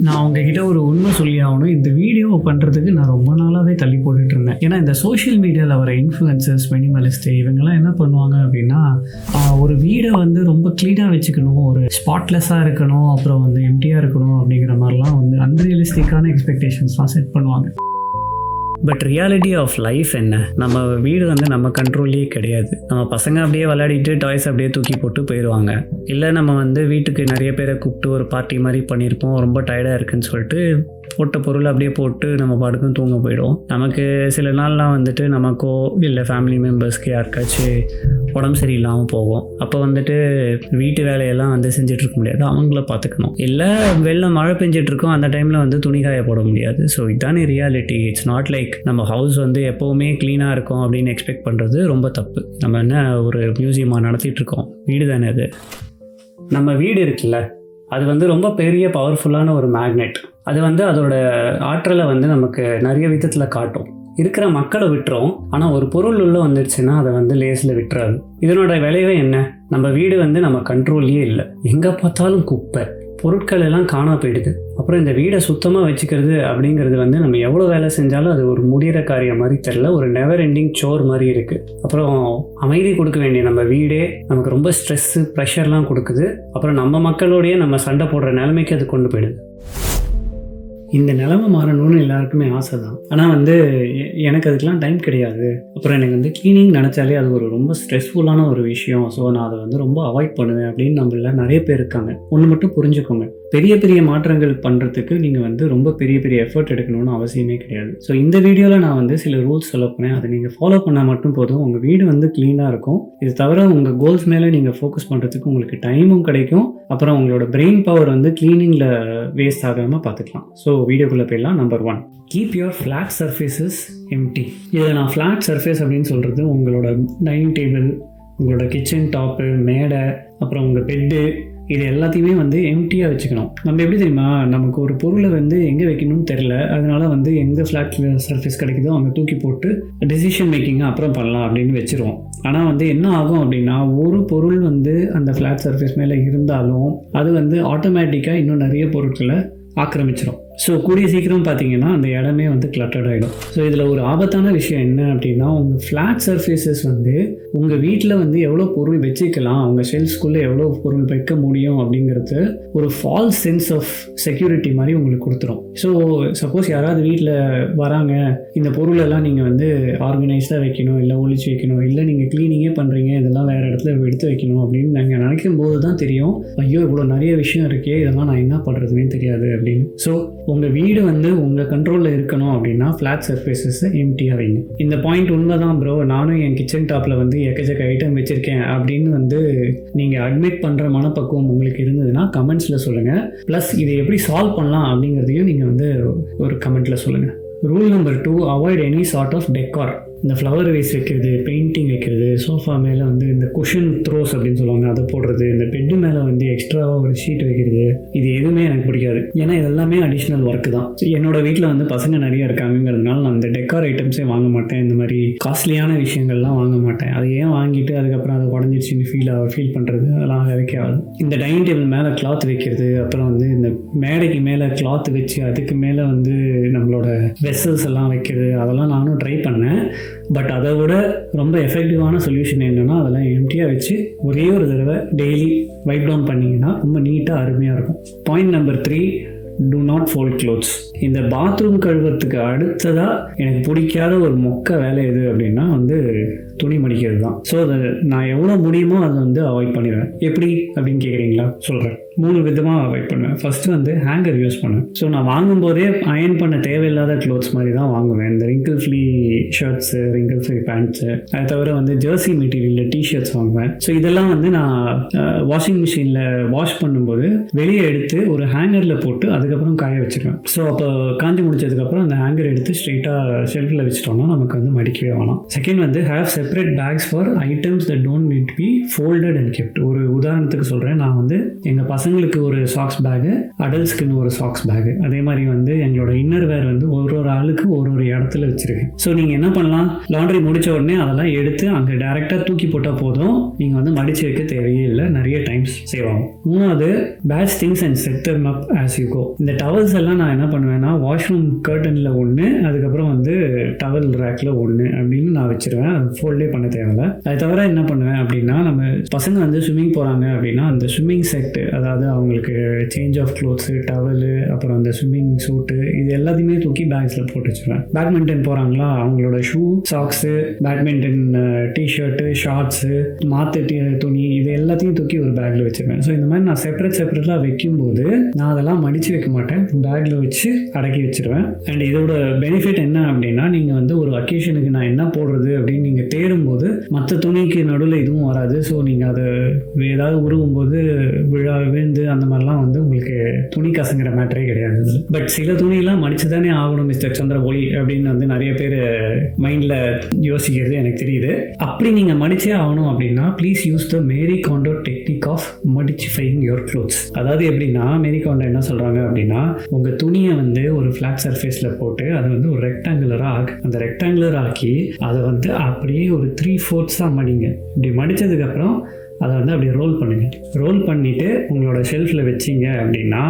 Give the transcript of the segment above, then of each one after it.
நான் உங்ககிட்ட ஒரு உண்மை சொல்லி ஆகணும். இந்த வீடியோ பண்ணுறதுக்கு நான் ரொம்ப நாளாகவே தள்ளி போட்டுட்டு இருந்தேன். ஏன்னா இந்த சோஷியல் மீடியாவில் வர இன்ஃப்ளூயன்சர்ஸ், மினிமலிஸ்ட் இவங்கெல்லாம் என்ன பண்ணுவாங்க அப்படின்னா, ஒரு வீடை வந்து ரொம்ப க்ளீனாக வச்சுக்கணும், ஒரு ஸ்பாட்லெஸ்ஸாக இருக்கணும், அப்புறம் வந்து எம்டியாக இருக்கணும் அப்படிங்கிற மாதிரிலாம் வந்து அன்ரியலிஸ்டிக்கான எக்ஸ்பெக்டேஷன்ஸ்லாம் செட் பண்ணுவாங்க. பட் ரியாலிட்டி ஆஃப் லைஃப் என்ன? நம்ம வீடு வந்து நம்ம கண்ட்ரோல்லே கிடையாது. நம்ம பசங்க அப்படியே விளையாடிட்டு டாய்ஸ் அப்படியே தூக்கி போட்டு போயிடுவாங்க. இல்லை நம்ம வந்து வீட்டுக்கு நிறைய பேரை கூப்பிட்டு ஒரு பார்ட்டி மாதிரி பண்ணியிருப்போம், ரொம்ப டயர்டாக இருக்குன்னு சொல்லிட்டு போட்ட பொருள் அப்படியே போட்டு நம்ம பாட்டுக்கும் தூங்க போயிடுவோம். நமக்கு சில நாள்லாம் வந்துட்டு நமக்கோ இல்லை ஃபேமிலி மெம்பர்ஸ்க்கு யாருக்காச்சும் உடம்பு சரியில்லாமல் போகும். அப்போ வந்துட்டு வீட்டு வேலையெல்லாம் வந்து செஞ்சிட்ருக்க முடியாது, அவங்கள பார்த்துக்கணும். இல்லை வெளில மழை பெஞ்சிட்ருக்கோம், அந்த டைமில் வந்து துணி காய போட முடியாது. ஸோ இதானே ரியாலிட்டி. இட்ஸ் நாட் லைக் நம்ம ஹவுஸ் வந்து எப்போவுமே க்ளீனாக இருக்கும் அப்படின்னு எக்ஸ்பெக்ட் பண்ணுறது ரொம்ப தப்பு. நம்ம என்ன ஒரு மியூசியமாக நடத்திட்டுருக்கோம்? வீடு தானே அது. நம்ம வீடு இருக்குல்ல, அது வந்து ரொம்ப பெரிய பவர்ஃபுல்லான ஒரு மேக்னெட். அது வந்து அதோட ஆற்றலை வந்து நமக்கு நிறைய விதத்தில் காட்டும். இருக்கிற மக்களை விட்டுரும், ஆனால் ஒரு பொருள் உள்ள வந்துடுச்சுன்னா அதை வந்து லேஸில் விட்டுறாது. இதனோட விளைவே என்ன? நம்ம வீடு வந்து நம்ம கண்ட்ரோல்லையே இல்லை. எங்கே பார்த்தாலும் குப்பை, பொருட்கள் எல்லாம் காணா போயிடுது. அப்புறம் இந்த வீடை சுத்தமாக வச்சுக்கிறது அப்படிங்கிறது வந்து நம்ம எவ்வளோ வேலை செஞ்சாலும் அது ஒரு முடிகிற காரியம் மாதிரி தெரில, ஒரு நெவர் எண்டிங் சோர் மாதிரி இருக்குது. அப்புறம் அமைதி கொடுக்க வேண்டிய நம்ம வீடே நமக்கு ரொம்ப ஸ்ட்ரெஸ்ஸு, ப்ரெஷர்லாம் கொடுக்குது. அப்புறம் நம்ம மக்களோடையே நம்ம சண்டை போடுற நிலைமைக்கு அது கொண்டு போயிடுது. இந்த நிலைமை மாறணும்னு எல்லாருக்குமே ஆசை தான், ஆனால் வந்து எனக்கு அதுக்கெலாம் டைம் கிடையாது. அப்புறம் எனக்கு வந்து க்ளீனிங் நினச்சாலே அது ஒரு ரொம்ப ஸ்ட்ரெஸ்ஃபுல்லான ஒரு விஷயம். ஸோ நான் அதை வந்து ரொம்ப அவாய்ட் பண்ணுவேன் அப்படின்னு நம்மள நிறைய பேர் இருக்காங்க. ஒன்று மட்டும் புரிஞ்சுக்கோங்க, பெரிய பெரிய மாற்றங்கள் பண்ணுறதுக்கு நீங்கள் வந்து ரொம்ப பெரிய பெரிய எஃபர்ட் எடுக்கணும்னு அவசியமே கிடையாது. ஸோ இந்த வீடியோவில் நான் வந்து சில ரூல்ஸ் சொல்ல போனேன், அதை நீங்கள் ஃபாலோ பண்ணால் மட்டும் போதும். உங்கள் வீடு வந்து க்ளீனாக இருக்கும். இது தவிர உங்கள் கோல்ஸ் மேலே நீங்கள் ஃபோக்கஸ் பண்ணுறதுக்கு உங்களுக்கு டைமும் கிடைக்கும். அப்புறம் உங்களோட பிரெயின் பவர் வந்து க்ளீனிங்கில் வேஸ்ட் ஆகாமல் பார்த்துக்கலாம். ஸோ வீடியோக்குள்ளே போயிடலாம். Number 1, keep your flat surfaces empty. இதில் நான் ஃப்ளாட் சர்ஃபேஸ் அப்படின்னு சொல்கிறது உங்களோட டைனிங் டேபிள், உங்களோட கிச்சன் டாப்பு, மேடை, அப்புறம் உங்கள் பெட்டு, இது எல்லாத்தையுமே வந்து எம்டியாக வச்சுக்கணும். நம்ம எப்படி தெரியுமா, நமக்கு ஒரு பொருளை வந்து எங்கே வைக்கணும்னு தெரில, அதனால வந்து எங்கே ஃப்ளாட் சர்ஃபேஸ் கிடைக்குதோ அங்கே தூக்கி போட்டு டெசிஷன் மேக்கிங்கை அப்புறம் பண்ணலாம் அப்படின்னு வச்சுருவோம். ஆனால் வந்து என்ன ஆகும் அப்படின்னா, ஒரு பொருள் வந்து அந்த ஃப்ளாட் சர்ஃபேஸ் மேலே இருந்தாலும் அது வந்து ஆட்டோமேட்டிக்காக இன்னும் நிறைய பொருட்களை ஆக்கிரமிச்சிடும். ஸோ கூடிய சீக்கிரம் பார்த்தீங்கன்னா அந்த இடமே வந்து கிளட்டர்ட் ஆகிடும். ஸோ இதில் ஒரு ஆபத்தான விஷயம் என்ன அப்படின்னா, உங்கள் ஃப்ளாட் சர்ஃபேஸஸ் வந்து உங்கள் வீட்டில் வந்து எவ்வளோ பொருள் வச்சுக்கலாம், உங்கள் ஷெல்ஃப்ஸ்குள்ளே எவ்வளோ பொருள் வைக்க முடியும் அப்படிங்கிறது ஒரு ஃபால்ஸ் சென்ஸ் ஆஃப் செக்யூரிட்டி மாதிரி உங்களுக்கு கொடுத்துரும். ஸோ சப்போஸ் யாராவது வீட்டில் வராங்க, இந்த பொருளெல்லாம் நீங்கள் வந்து ஆர்கனைஸ்டாக வைக்கணும், இல்லை ஒழிச்சு வைக்கணும், இல்லை நீங்கள் க்ளீனிங்கே பண்ணுறீங்க, இதெல்லாம் வேறு இடத்துல எடுத்து வைக்கணும் அப்படின்னு நாங்கள் நினைக்கும் போது தான் தெரியும், ஐயோ இவ்வளோ நிறைய விஷயம் இருக்கே, இதெல்லாம் நான் என்ன பண்ணுறதுனே தெரியாது அப்படின்னு. ஸோ உங்கள் வீடு வந்து உங்கள் கண்ட்ரோலில் இருக்கணும் அப்படின்னா ஃப்ளாட் சர்ஃபேஸஸை எம்டியாக வைங்க. இந்த பாயிண்ட் உண்மை தான் ப்ரோ, நானும் என் கிச்சன் டாப்பில் வந்து எக்கச்சக்க ஐட்டம் வச்சுருக்கேன் அப்படின்னு வந்து நீங்கள் அட்மிட் பண்ணுற மனப்பக்குவம் உங்களுக்கு இருந்ததுன்னா கமெண்ட்ஸில் சொல்லுங்கள். ப்ளஸ் இதை எப்படி சால்வ் பண்ணலாம் அப்படிங்கிறதையும் நீங்கள் வந்து ஒரு கமெண்ட்டில் சொல்லுங்கள். Rule number 2, avoid any sort of decor. இந்த ஃப்ளவர் வேஸ் வைக்கிறது, பெயிண்டிங் வைக்கிறது, சோஃபா மேலே வந்து இந்த குஷன் த்ரோஸ் அப்படின்னு சொல்லுவாங்க அதை போடுறது, இந்த பெட்டு மேலே வந்து எக்ஸ்ட்ராவாக ஒரு ஷீட் வைக்கிறது, இது எதுவுமே எனக்கு பிடிக்காது. ஏன்னா இதெல்லாமே அடிஷ்னல் ஒர்க்கு தான். என்னோட வீட்டில் வந்து பசங்க நிறைய இருக்காங்கிறதுனால நான் இந்த டெக்கார் ஐட்டம்ஸே வாங்க மாட்டேன். இந்த மாதிரி காஸ்ட்லியான விஷயங்கள்லாம் வாங்க மாட்டேன். அதை ஏன் வாங்கிட்டு அதுக்கப்புறம் அதை உடஞ்சிருச்சுன்னு ஃபீல் பண்ணுறது, அதெல்லாம் வைக்காது. இந்த டைனிங் டேபிள் மேலே கிளாத் வைக்கிறது, அப்புறம் வந்து இந்த மேடைக்கு மேலே கிளாத் வச்சு அதுக்கு மேலே வந்து நம்மளோட வெசல்ஸ் எல்லாம் வைக்கிறது, அதெல்லாம் நானும் ட்ரை பண்ணேன். பட் அதை விட ரொம்ப எஃபெக்டிவான சொல்யூஷன் என்னென்னா, அதெல்லாம் எம்டியாக வச்சு ஒரே ஒரு தடவை டெய்லி வைப் டவுன் பண்ணிங்கன்னா ரொம்ப நீட்டாக அருமையாக இருக்கும். Point number 3, do not fold clothes. இந்த பாத்ரூம் கழுவுறதுக்கு அடுத்ததாக எனக்கு பிடிக்காத ஒரு மொக்க வேலை எது அப்படின்னா வந்து துணி மடிக்கிறது தான். ஸோ அதை நான் எவ்வளோ முடியுமோ அதை வந்து அவாய்ட் பண்ணிடுவேன். எப்படி அப்படின்னு கேட்குறீங்களா? சொல்கிறேன். 3 விதமாக அவாய்ட் பண்ணுவேன். ஃபஸ்ட்டு வந்து ஹேங்கர் யூஸ் பண்ணுவேன். ஸோ நான் வாங்கும்போதே அயர்ன் பண்ண தேவையில்லாத க்ளோத்ஸ் மாதிரி தான் வாங்குவேன். இந்த wrinkle free shirts, wrinkle free bands, அதை தவிர வந்து ஜெர்சி மெட்டீரியலில் டிஷர்ட்ஸ் வாங்குவேன். ஸோ இதெல்லாம் வந்து நான் வாஷிங் மிஷினில் வாஷ் பண்ணும்போது வெளியே எடுத்து ஒரு ஹேங்கரில் போட்டு அதுக்கப்புறம் காய வச்சுருவேன். ஸோ அப்போ காஞ்சி முடிச்சதுக்கப்புறம் அந்த ஹேங்கர் எடுத்து ஸ்ட்ரெயிட்டாக ஷெல்ஃபில் வச்சுட்டோம்னா நமக்கு வந்து மடிக்கவே வேணாம். செகண்ட் வந்து have separate bags for items that don't need to be folded and kept. ஒரு உதாரணத்துக்கு சொல்கிறேன், நான் வந்து எங்கள் பசங்க பசங்களுக்கு ஒரு சாக்ஸ் பேகு, அடல்ட்ஸ்க்குன்னு ஒரு சாக்ஸ் பேகு, அதே மாதிரி வந்து எங்களோட இன்னர் வேர் வந்து ஒரு ஆளுக்கு ஒரு இடத்துல வச்சுருக்கேன். ஸோ நீங்கள் என்ன பண்ணலாம், லாண்ட்ரி முடித்த உடனே அதெல்லாம் எடுத்து அங்கே டேரெக்டாக தூக்கி போட்டால் போதும், நீங்கள் வந்து மடிச்சு வைக்க தேவையே இல்லை, நிறைய டைம்ஸ் சேவ் ஆகும். மூணாவது, batch things and set them up as you go. இந்த டவல்ஸ் எல்லாம் நான் என்ன பண்ணுவேன்னா வாஷ்ரூம் கர்டனில் ஒன்று, அதுக்கப்புறம் வந்து டவல் ரேக்கில் ஒன்று அப்படின்னு நான் வச்சுருவேன். அது ஃபோல்டே பண்ண தேவையில்லை. அது தவிர என்ன பண்ணுவேன் அப்படின்னா, நம்ம பசங்க வந்து ஸ்விம்மிங் போகிறாங்க அப்படின்னா அந்த ஸ்விம்மிங் செட்டு, அதாவது அவங்களுக்கு சேஞ்ச் ஆஃப் க்ளோத்ஸு, டவலு, அப்புறம் அந்த ஸ்விம்மிங் சூட்டு, இது எல்லாத்தையுமே தூக்கி பேக்ஸில் போட்டு வச்சுருவேன். பேட்மிண்டன் போகிறாங்களா, அவங்களோட shoe, socks, badminton T-shirt, shorts, மாற்று துணி, இது எல்லாத்தையும் தூக்கி ஒரு பேக்கில் வச்சுருவேன். ஸோ இந்த மாதிரி நான் செப்பரேட்டாக வைக்கும்போது நான் அதெல்லாம் மடித்து வைக்க மாட்டேன், பேக்கில் வச்சு அடக்கி வச்சுருவேன். அண்ட் இதோட பெனிஃபிட் என்ன அப்படின்னா, நீங்கள் வந்து ஒரு அக்கேஷனுக்கு நான் என்ன போடுறது அப்படின்னு நீங்கள் தேடும்போது மற்ற துணிக்கு நடுவில் இதுவும் வராது. ஸோ நீங்கள் அதை ஏதாவது உருவும்போது விழுந்து அந்த மாதிரிலாம் வந்து உங்களுக்கு துணி கசங்கிற மேட்டரே கிடையாது. பட் சில துணியெல்லாம் மடித்து தானே ஆகணும் மிஸ்டர் சந்திரபோலி அப்படின்னு வந்து நிறைய பேர் மைண்டில் யோசிக்கிறது எனக்கு தெரியுது. அப்படி நீங்கள் மடிச்சே ஆகணும் அப்படின்னா please use the Mary condo technique of மடிச்சிஃபைங் your clothes. அதாவது எப்படின்னா, மேரி காண்டோ என்ன சொல்கிறாங்க அப்படின்னா, உங்கள் துணியை வந்து ஒரு ஃப்ளாட் சர்ஃபேஸில் போட்டு அதை வந்து ஒரு அந்த ரெக்டாங்குலர் ஆக்கி அதை வந்து அப்படியே ஒரு 3/4 மடிங்க. இப்படி மடித்ததுக்கப்புறம் அதை வந்து அப்படியே ரோல் பண்ணுங்கள். ரோல் பண்ணிவிட்டு உங்களோட ஷெல்ஃபில் வச்சிங்க அப்படின்னா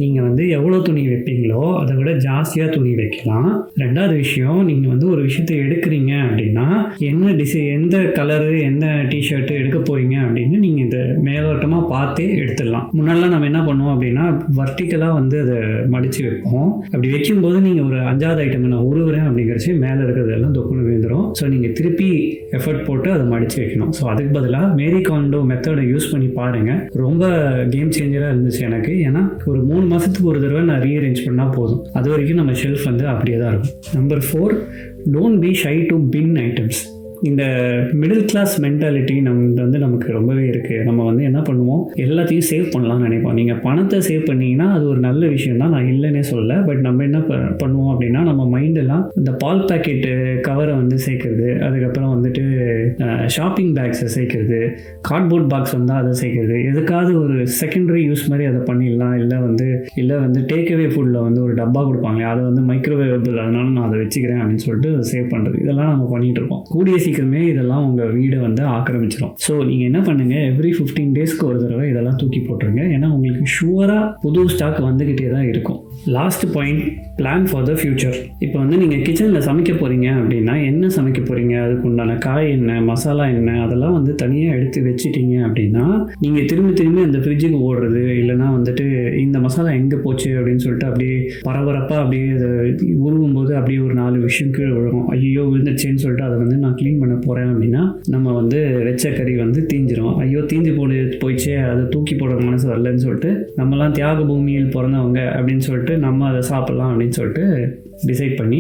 நீங்கள் வந்து எவ்வளோ துணி வைப்பீங்களோ அதை விட ஜாஸ்தியாக துணி வைக்கலாம். ரெண்டாவது விஷயம், நீங்கள் வந்து ஒரு விஷயத்தை எடுக்கிறீங்க அப்படின்னா என்ன எந்த கலரு, என்ன டிஷர்ட்டு எடுக்க போகிறீங்க அப்படின்னு நீங்கள் இதை மேலோட்டமாக பார்த்தே எடுத்துடலாம். முன்னாடிலாம் நம்ம என்ன பண்ணுவோம் அப்படின்னா வர்டிக்கலாக வந்து அதை மடித்து வைப்போம். அப்படி வைக்கும்போது நீங்கள் ஒரு 5வது ஐட்டம் நான் உருவுறேன் அப்படிங்கிறச்சு மேலே இருக்கிறதெல்லாம் தொப்புன்னு விழுந்துடும். ஸோ நீங்கள் திருப்பி எஃபர்ட் போட்டு அதை மடித்து வைக்கணும். ஸோ அதுக்கு பதிலாக மேரி காண்டோ மெத்தடை யூஸ் பண்ணி பாருங்கள். ரொம்ப கேம் சேஞ்சராக இருந்துச்சு எனக்கு. ஏன்னா ஒரு 3 மாதத்துக்கு ஒரு தடவை நான் ரீஅரேஞ்ச் பண்ணால் போதும், அது வரைக்கும் நம்ம ஷெல்ஃப் வந்து அப்படியே தான் இருக்கும். Number 4, don't be shy to bin items. இந்த மிடில் கிளாஸ் மென்டாலிட்டி நமக்கு ரொம்பவே இருக்குது. நம்ம வந்து என்ன பண்ணுவோம், எல்லாத்தையும் சேவ் பண்ணலாம்னு நினைப்போம். நீங்கள் பணத்தை சேவ் பண்ணிங்கன்னா அது ஒரு நல்ல விஷயம் தான், நான் இல்லைன்னே சொல்லலை. பட் நம்ம என்ன பண்ணுவோம் அப்படின்னா, நம்ம மைண்டெல்லாம் இந்த பால் பேக்கெட்டு கவரை வந்து சேர்க்குறது, அதுக்கப்புறம் வந்துட்டு ஷாப்பிங் பேக்ஸை சேர்க்குறது, கார்ட்போர்ட் பாக்ஸ் வந்தால் அதை சேர்க்குறது, எதுக்காவது ஒரு செகண்டரி யூஸ் மாதிரி அதை பண்ணிடலாம். இல்லை வந்து டேக்அவே ஃபுட்டில் வந்து ஒரு டப்பா கொடுப்பாங்க, அதை வந்து மைக்ரோவேவபிள், அதனால நான் அதை வச்சுக்கிறேன் அப்படின்னு சொல்லிட்டு அதை சேவ் பண்ணுறது, இதெல்லாம் நம்ம பண்ணிகிட்டு இருக்கோம். கூடிய சீக்கிரமே இதெல்லாம் உங்கள் வீடை வந்து ஆக்கிரமிச்சிடும். ஸோ நீங்கள் என்ன பண்ணுங்கள், எவ்ரி 15 டேஸ்க்கு ஒரு தடவை இதெல்லாம் தூக்கி போட்டுருங்க. ஏன்னா உங்களுக்கு ஷுவராக புது ஸ்டாக் வந்துக்கிட்டே தான் இருக்கும். Last point, plan for the future. இப்போ வந்து நீங்கள் கிச்சனில் சமைக்க போகிறீங்க அப்படின்னா என்ன சமைக்க போகிறீங்க, அதுக்கு உண்டான காய் என்ன, மசாலா என்ன, அதெல்லாம் வந்து தனியாக எடுத்து வச்சுட்டீங்க அப்படின்னா நீங்கள் திரும்பி அந்த ஃப்ரிட்ஜுக்கு ஓடுறது, இல்லைனா வந்துட்டு இந்த மசாலா எங்கே போச்சு அப்படின்னு சொல்லிட்டு அப்படியே பரபரப்பாக அப்படியே அதை உருவும் போது அப்படியே ஒரு 4 விஷயம் கீழே விழுகும். ஐயோ விழுந்துருச்சேன்னு சொல்லிட்டு அதை வந்து நான் க்ளீன் பண்ண போகிறேன் அப்படின்னா நம்ம வந்து வெச்ச கறி வந்து தீஞ்சிரும். ஐயோ தீஞ்சு போயிடுச்சே, அதை தூக்கி போடுற மனசு வரலன்னு சொல்லிட்டு நம்மலாம் தியாக பூமியில் பிறந்தவங்க அப்படின்னு சொல்லிட்டு நம்ம அதை சாப்பிட்லாம் அப்படின்னு சொல்லிட்டு டிசைட் பண்ணி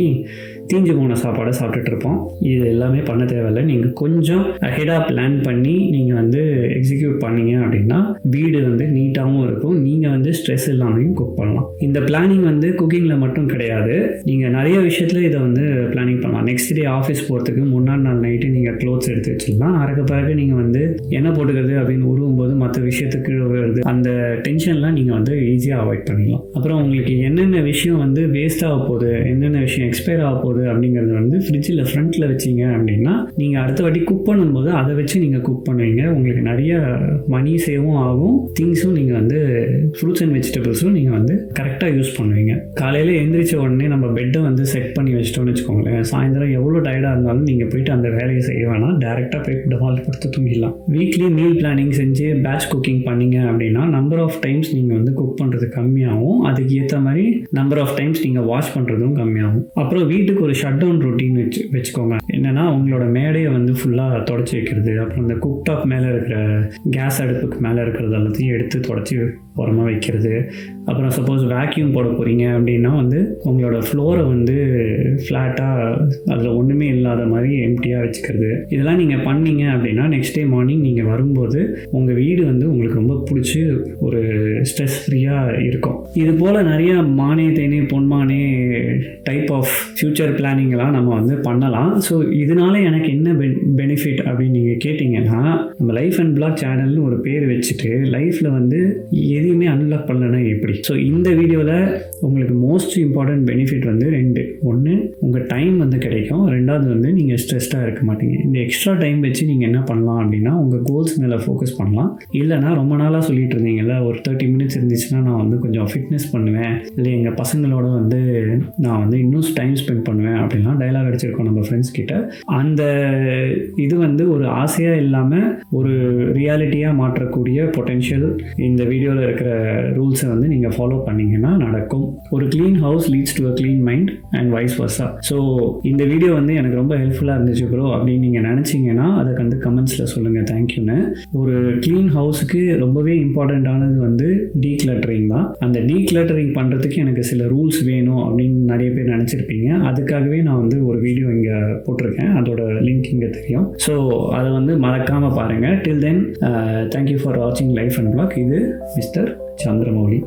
தீஞ்சு போன சாப்பாடை சாப்பிட்டுட்டு இருப்போம். இது எல்லாமே பண்ண தேவையில்லை. நீங்கள் கொஞ்சம் அஹெடாக பிளான் பண்ணி நீங்கள் வந்து எக்ஸிக்யூட் பண்ணீங்க அப்படின்னா வீடு வந்து நீட்டாகவும் இருக்கும், நீங்கள் வந்து ஸ்ட்ரெஸ் இல்லாமையும் குக் பண்ணலாம். இந்த பிளானிங் வந்து குக்கிங்கில் மட்டும் கிடையாது, நீங்கள் நிறைய விஷயத்தில் இதை வந்து பிளானிங் பண்ணலாம். நெக்ஸ்ட் டே ஆஃபீஸ் போகிறதுக்கு முன்னாடி நாள் நைட்டு நீங்கள் க்ளோத்ஸ் எடுத்து வச்சிடலாம். அதுக்கு பிறகு நீங்கள் வந்து என்ன போட்டுக்கிறது அப்படின்னு உருவும் போது மற்ற விஷயத்துக்கு வருது, அந்த டென்ஷன்லாம் நீங்கள் வந்து ஈஸியாக அவாய்ட் பண்ணிடலாம். அப்புறம் உங்களுக்கு என்னென்ன விஷயம் வந்து வேஸ்ட் ஆக போகுது, என்னென்ன விஷயம் எக்ஸ்பயர் ஆக போகுது அப்படிங்கிறது வந்து ஃப்ரிட்ஜில் ஃப்ரண்ட்டில் வச்சிங்க அப்படின்னா நீங்கள் அடுத்த வாட்டி குக் பண்ணும்போது அதை வச்சு நீங்கள் குக் பண்ணுவீங்க. உங்களுக்கு நிறைய மணி சேவும் ஆகும், திங்ஸும் நீங்கள் வந்து ஃப்ரூட்ஸ் அண்ட் வெஜிடபிள்ஸும் நீங்கள் வந்து கரெக்டாக யூஸ் பண்ணுவீங்க. காலையில் எழுந்திரிச்ச உடனே நம்ம பெட்டை வந்து செட் பண்ணி வச்சிட்டோம்னு வச்சுக்கோங்களேன், சாயந்தரம் எவ்வளோ டயர்டாக இருந்தாலும் நீங்கள் போயிட்டு அந்த வேலையை செய்ய வேணாம், டேரெக்டாக போய் டவால் படுத்து தூங்கிடலாம். வீக்லி மீல் பிளானிங் செஞ்சு பேட்ச் குக்கிங் பண்ணிங்க அப்படின்னா நம்பர் ஆஃப் டைம்ஸ் நீங்கள் வந்து குக் பண்ணுறது கம்மியாகும், அதுக்கு ஏற்ற மாதிரி நம்பர் ஆஃப் டைம்ஸ் நீங்கள் வாஷ் பண்ணுறதும் கம்மியாகும். அப்புறம் வீட்டுக்கு ஒரு ஷட் டவுன் ரொட்டீன் வச்சுக்கோங்க. என்னென்னா உங்களோட மேடையை வந்து ஃபுல்லாக தொடச்சி வைக்கிறது, அப்புறம் இந்த குக் டாப் மேலே இருக்கிற கேஸ் அடுப்புக்கு மேலே இருக்கிறது எல்லாத்தையும் எடுத்து தொடச்சி உரமாக வைக்கிறது. அப்புறம் சப்போஸ் வேக்யூம் போட போகிறீங்க அப்படின்னா வந்து உங்களோட ஃப்ளோரை வந்து ஃப்ளாட்டாக அதில் ஒன்றுமே இல்லாத மாதிரி எம்டியாக வச்சுக்கிறது. இதெல்லாம் நீங்கள் பண்ணீங்க அப்படின்னா நெக்ஸ்ட் டே மார்னிங் நீங்கள் வரும்போது உங்கள் வீடு வந்து உங்களுக்கு ரொம்ப பிடிச்சி ஒரு ஸ்ட்ரெஸ் ஃப்ரீயாக இருக்கும். இது போல் நிறைய மானே தேனே பொன்மானே டைப் ஆஃப் ஃப்யூச்சர் பிளானிங்லாம் நம்ம வந்து பண்ணலாம். ஸோ இதனால எனக்கு என்ன பெனிஃபிட் அப்படின்னு நீங்கள் கேட்டிங்கன்னா, நம்ம லைஃப் அண்ட் பிளாக் சேனல்னு ஒரு பேர் வச்சுட்டு லைஃப்பில் வந்து எது எதையுமே அன்லாக் பண்ணலன்னா எப்படி? ஸோ இந்த வீடியோவில் உங்களுக்கு மோஸ்ட் இம்பார்ட்டன்ட் பெனிஃபிட் வந்து 2. ஒன்று, உங்கள் டைம் வந்து கிடைக்கும். 2வது வந்து நீங்கள் ஸ்ட்ரெஸ்டாக இருக்க மாட்டீங்க. இந்த எக்ஸ்ட்ரா டைம் வச்சு நீங்கள் என்ன பண்ணலாம் அப்படின்னா, உங்கள் கோல்ஸ் மேலே ஃபோக்கஸ் பண்ணலாம். இல்லைனா ரொம்ப நாளாக சொல்லிட்டு இருந்தீங்கல்ல, ஒரு 30 மினிட்ஸ் இருந்துச்சுன்னா நான் வந்து கொஞ்சம் ஃபிட்னஸ் பண்ணுவேன், இல்லை எங்கள் பசங்களோட வந்து நான் வந்து இன்னும் டைம் ஸ்பெண்ட் பண்ணுவேன் அப்படின்லாம் டைலாக் அடிச்சிருக்கோம் நம்ம ஃப்ரெண்ட்ஸ் கிட்ட. அந்த இது வந்து ஒரு ஆசையாக இல்லாமல் ஒரு ரியாலிட்டியாக மாற்றக்கூடிய பொட்டென்ஷியல் இந்த வீடியோவில் இருக்கிற ரூல்ஸை வந்து நீங்கள் ஃபாலோ பண்ணிங்கன்னா நடக்கும். ஒரு clean house leads to a clean mind and vice versa. So இந்த வீடியோ வந்து எனக்கு ரொம்ப ஹெல்ப்ஃபுல்லாக இருந்துச்சு ப்ரோ அப்படின்னு நீங்கள் நினச்சிங்கன்னா அதை வந்து கமெண்ட்ஸில் சொல்லுங்கள், தேங்க்யூன்னு. ஒரு க்ளீன் ஹவுஸுக்கு ரொம்பவே இம்பார்ட்டண்ட்டானது வந்து டீக்ளட்டரிங் தான். அந்த டீக்ளட்டரிங் பண்ணுறதுக்கு எனக்கு சில ரூல்ஸ் வேணும் அப்படின்னு நிறைய பேர் நினச்சிருப்பீங்க. அதுக்காகவே நான் வந்து ஒரு வீடியோ இங்கே போட்டிருக்கேன், அதோட லிங்க் இங்கே தெரியும். ஸோ அதை வந்து மறக்காமல் பாருங்கள். டில் தென் தேங்க்யூ ஃபார் வாட்சிங் லைஃப் அண்ட் பிளாக். இது மிஸ்டர் சந்திரமௌலி.